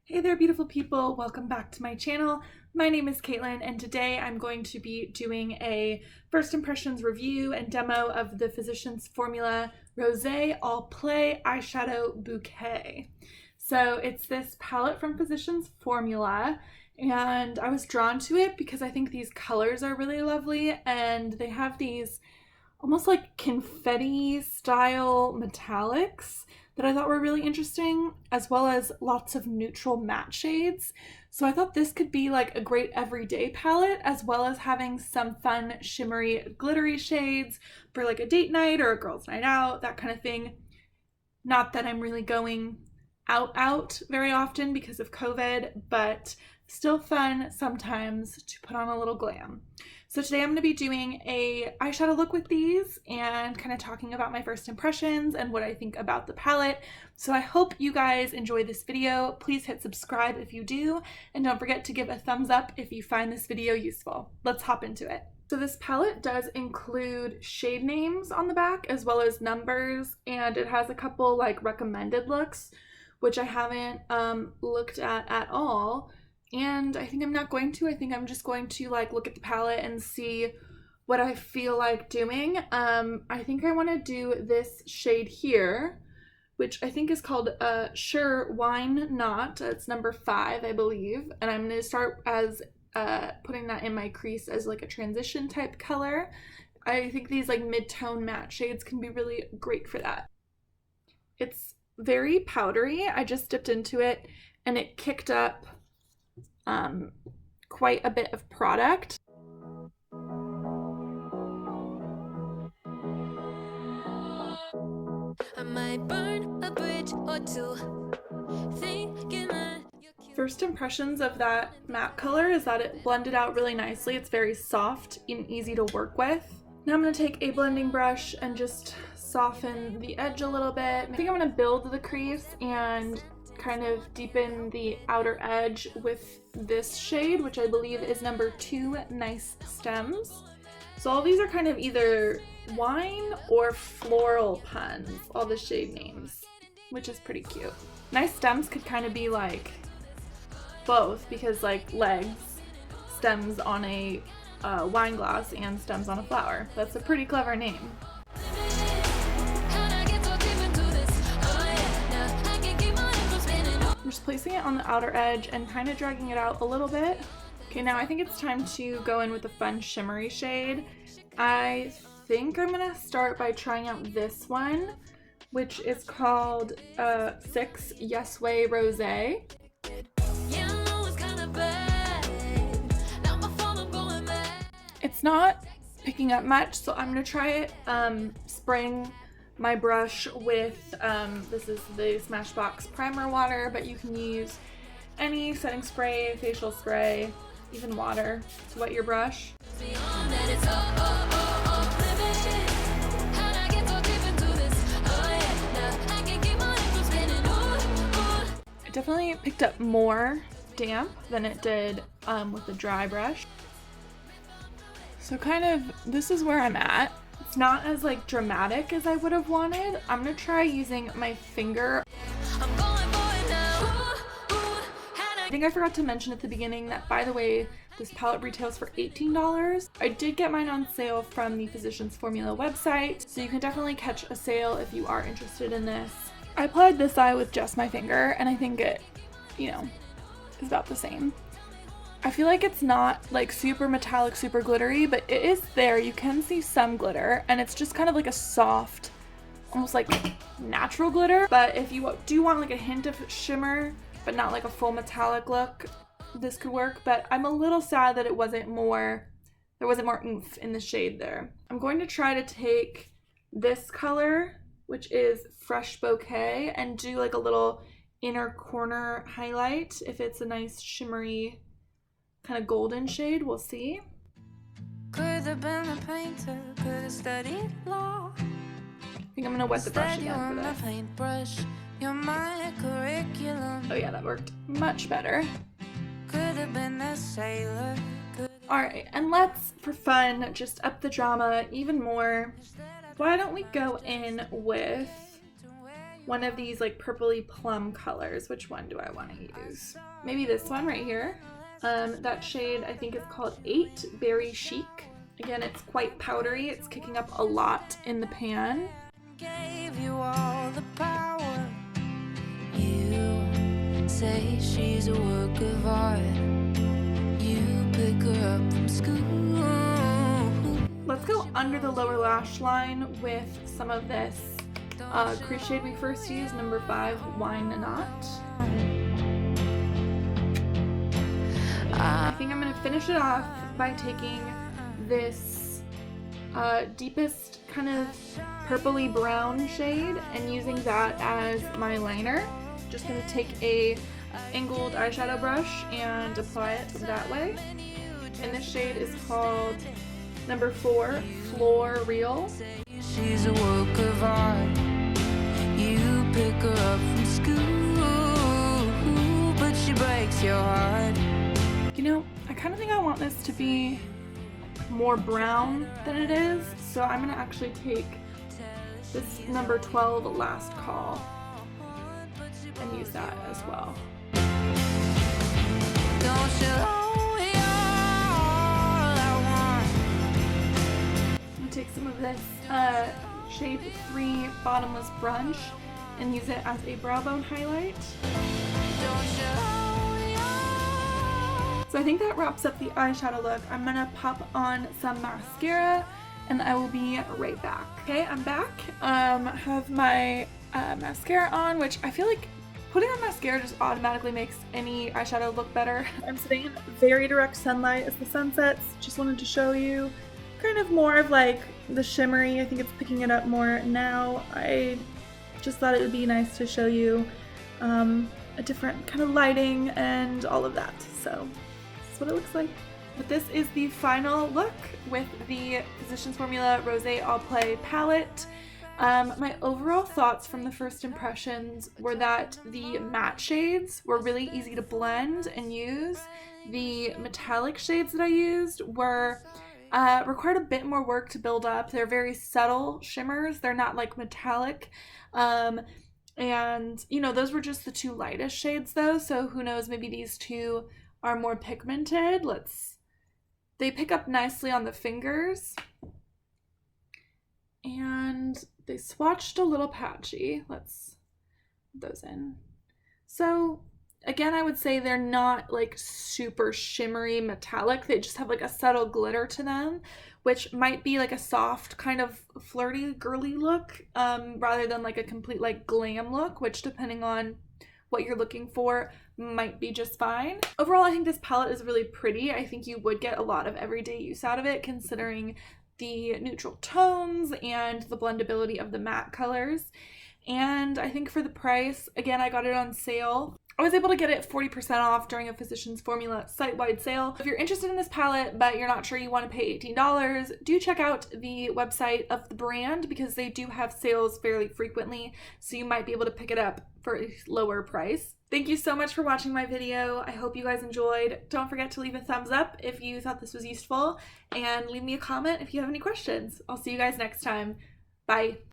Hey there, beautiful people. Welcome back to my channel. My name is Caitlin, and today I'm going to be doing a first impressions review and demo of the Physicians Formula Rosé All Eyeshadow Bouquet. So it's this palette from Physicians Formula, and I was drawn to it because I think these colors are really lovely, and they have these almost like confetti style metallics that I thought were really interesting, as well as lots of neutral matte shades. So I thought this could be like a great everyday palette, as well as having some fun shimmery glittery shades for like a date night or a girls' night out, that kind of thing. Not that I'm really going out very often because of COVID, but still fun sometimes to put on a little glam. So today I'm going to be doing a eyeshadow look with these and kind of talking about my first impressions and what I think about the palette. So I hope you guys enjoy this video. Please hit subscribe if you do, and don't forget to give a thumbs up if you find this video useful. Let's hop into it. So this palette does include shade names on the back as well as numbers, and it has a couple like recommended looks, which I haven't looked at all. And I think I'm not going to. I think I'm just going to like look at the palette and see what I feel like doing. I think I want to do this shade here, which I think is called Sure Wine Not. It's number 5, I believe. And I'm going to start as putting that in my crease as like a transition type color. I think these like mid-tone matte shades can be really great for that. It's very powdery. I just dipped into it and it kicked up quite a bit of product. I might burn a bridge or two, thinking that First impressions of that matte color is that it blended out really nicely. It's very soft and easy to work with. Now I'm going to take a blending brush and just soften the edge a little bit. I think I'm going to build the crease and kind of deepen the outer edge with this shade, which I believe is number 2, Nice Stems. So all these are kind of either wine or floral puns, all the shade names, which is pretty cute. Nice Stems could kind of be like both, because like legs, stems on a wine glass, and stems on a flower. That's a pretty clever name. I'm just placing it on the outer edge and kind of dragging it out a little bit. Okay, now I think it's time to go in with a fun shimmery shade. I think I'm gonna start by trying out this one, which is called 6 Yes Way Rosé. It's not picking up much, so I'm gonna try it spraying my brush with, this is the Smashbox primer water, but you can use any setting spray, facial spray, even water to wet your brush. It definitely picked up more damp than it did with the dry brush. So kind of, this is where I'm at. It's not as like dramatic as I would have wanted. I'm gonna try using my finger. I think I forgot to mention at the beginning that, by the way, this palette retails for $18. I did get mine on sale from the Physicians Formula website, so you can definitely catch a sale if you are interested in this. I applied this eye with just my finger, and I think it, you know, is about the same. I feel like it's not like super metallic, super glittery, but it is there. You can see some glitter, and it's just kind of like a soft, almost like natural glitter. But if you do want like a hint of shimmer, but not like a full metallic look, this could work. But I'm a little sad that there wasn't more oomph in the shade there. I'm going to try to take this color, which is Fresh Bouquet, and do like a little inner corner highlight. If it's a nice shimmery kind of golden shade, we'll see. could have been a painter, could have studied law. I think I'm gonna wet the brush again for this. Paintbrush, you're my curriculum. Oh yeah, that worked much better. Could have been a sailor. Alright, and let's, for fun, just up the drama even more. Why don't we go in with one of these like purpley plum colors. Which one do I want to use? Maybe this one right here. That shade I think is called 8 Berry Chic. Again, it's quite powdery. It's kicking up a lot in the pan. Gave you all the power. You say she's a work of art. You pick her up from school. Let's go under the lower lash line with some of this crease shade we first used, number 5, Wine Knot. I think I'm gonna finish it off by taking this deepest kind of purpley brown shade and using that as my liner. Just gonna take a angled eyeshadow brush and apply it that way. And this shade is called number 4, Floor Real. She's a work of art. You pick her up from school, but she breaks your heart. You know, I kind of think I want this to be more brown than it is, so I'm gonna actually take this number 12, Last Call, and use that as well. Don't you know you're all I want? I'm gonna take some of this shade 3 Bottomless Brunch and use it as a brow bone highlight. Don't you know you're... So I think that wraps up the eyeshadow look. I'm gonna pop on some mascara and I will be right back. Okay, I'm back. I have my mascara on, which I feel like putting on mascara just automatically makes any eyeshadow look better. I'm sitting in very direct sunlight as the sun sets. Just wanted to show you kind of more of like the shimmery. I think it's picking it up more now. I just thought it would be nice to show you a different kind of lighting and all of that. So this is what it looks like. But this is the final look with the Physicians Formula Rosé All palette. My overall thoughts from the first impressions were that the matte shades were really easy to blend and use. The metallic shades that I used were required a bit more work to build up. They're very subtle shimmers. They're not like metallic. And you know, those were just the 2 lightest shades though. So who knows, maybe these 2 are more pigmented. They pick up nicely on the fingers. And they swatched a little patchy. Let's put those in. So again, I would say they're not like super shimmery metallic. They just have like a subtle glitter to them, which might be like a soft kind of flirty girly look rather than like a complete like glam look, which depending on what you're looking for might be just fine. Overall, I think this palette is really pretty. I think you would get a lot of everyday use out of it considering the neutral tones and the blendability of the matte colors. And I think for the price, again, I got it on sale. I was able to get it 40% off during a Physicians Formula site-wide sale. If you're interested in this palette, but you're not sure you want to pay $18, do check out the website of the brand because they do have sales fairly frequently, so you might be able to pick it up for a lower price. Thank you so much for watching my video. I hope you guys enjoyed. Don't forget to leave a thumbs up if you thought this was useful, and leave me a comment if you have any questions. I'll see you guys next time. Bye.